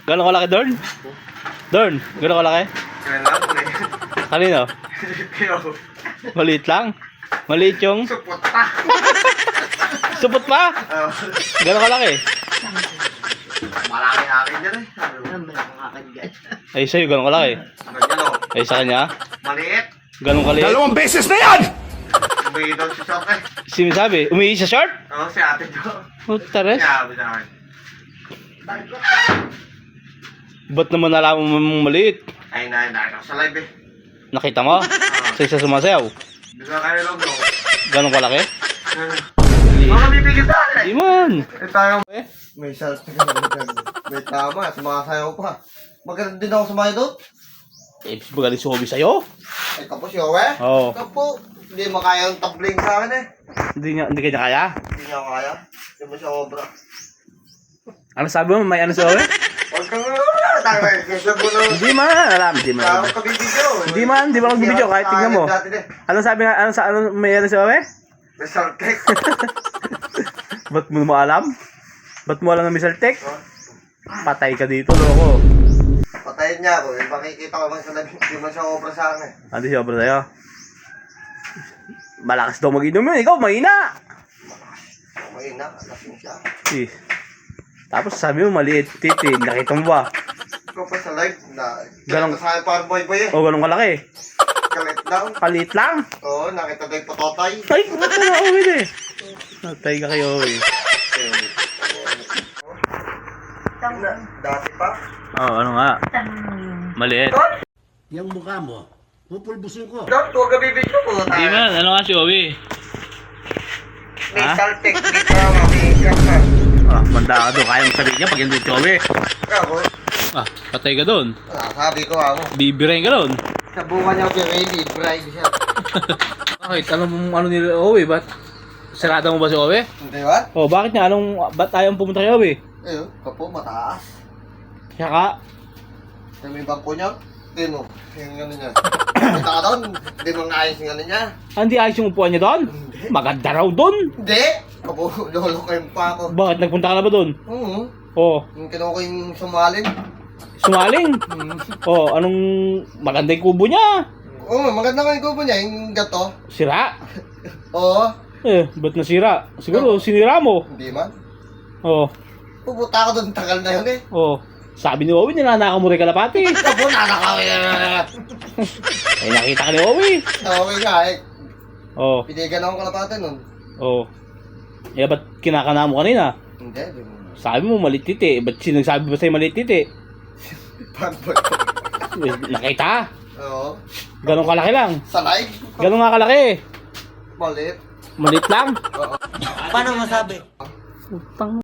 Gano'ng kalaki, Dorn? Dorn, gano'ng kalaki? Kaya lang po eh. Kanino? Kaya Maliit lang? Maliit yung... supot pa. Supot pa? Oo. Gano'ng kalaki? Malaki akin dyan eh. Ay, sa'yo, gano'ng kalaki? Ganyan o. Ay, sa kanya? Maliit. Gano'ng kaliit? Dalawang beses na yan! Umihi daw si Sok eh. Sinasabi, umihi sa short? Oo, si ate daw. Putares. Sabi sa akin. Ba't naman nalaman mong maliit? Ay, nakita ko sa live eh. Nakita mo? Sa isa sumasayaw? Bisa kayo lang daw. Gano'ng kalaki? Mga bibigyan sa akin Di eh. man. Eh tayo. May sales na ganun. May tama. Sumasayaw pa. Maganda din ako sumayaw doon. Eh, magaling si Hobby sa'yo? Ay, kapos yung eh. Oo. Kapo. Hindi makaya yung tabling sa akin eh. Hindi kanya kaya? Hindi niya ako kaya. Hindi mo siya obra. Ano sabi mo? May ano sa Hobby? Huwag kang tangay. Kasi mo na. Hindi man, alam. Hindi man. Tawag ka bibidyo. Hindi man, di ba magbibidyo kahit tingnan mo. Ano sabi nga, ano may ano sa Hobby? May saltek. Ba't mo mo alam? Ba't mo alam na Mr. Tech? Patay ka dito, loko. Patayin niya ako. Makikita ko man sa labi. Hindi mo siya obra sa akin eh. Ano siya ba sa'yo? Malakas daw mag-inom yun. Ikaw, mahina. Mahina. Lasing siya. Eh. Tapos sabi mo, maliit titi. Nakita mo ba? Ikaw pa sa live. Ganun- Nakita sa akin parang boy-boy eh. O, ganun kalaki. Kalit lang. Kaliit lang. Oo, nakita daw yung patotay. Ay, ano na Owen eh. Natay ka kayo Owen. Dati pa. Oo, ano nga. Maliit. Yang mukha mo, pupulbusin ko. Dot, huwag ka bibidyo po. Di man, ano nga si Owen? May Ha? saltek. May tama. May kasa. Ah, manda ka doon. Kaya mong sabihin niya pag hindi si Owen. Ako. Ah, patay ka doon. Sabi ko ako. Bibirain ka doon. Sa buka niya ako ready. Bride siya. Bakit? Ano ni Owen? Ba't? Sarada mo ba si Owen? Hindi ba? Oh, bakit nga? Ba't ayaw pumunta kay Owen? Ayun, kapo mataas. Saka, Sa may bangko niya. Hindi mo. Yung ano niya. Kita ka doon. Hindi mo naayos yung ano niya. hindi ayos yung upuan niya doon? Maganda raw doon. Hindi. Kapo, lolo ko yung pa ako. Bakit? Nagpunta ka na ba doon? Oo. Oh, Yung kinuha ko yung sumalin. sumaling. Oh, anong maganda yung kubo niya? Oo, maganda nga yung kubo niya. Yung gato. Sira. Oo. Eh, ba't nasira? Siguro, sinira mo. Hindi man. Oh, Pupunta ako doon. Tagal na yun eh. oh. Sabi ni Owen, nilanakaw mo rin kalapati. Kapo, nakakawin na. Ay, nakita ka ni Owen. Okay nga eh. Oh, Pinigan akong kalapate nun. oh. Eh, ba't kinakana mo kanina? Hindi. Di mo. Sabi mo, malit titi. Ba't sinagsabi ba sa'yo malit titi? Pagboy. Eh, nakita? Oo. Ganon kalaki lang. Sa live. Ganon nga kalaki. Malit. Malit lang. Oo. Paano masabi? Utang.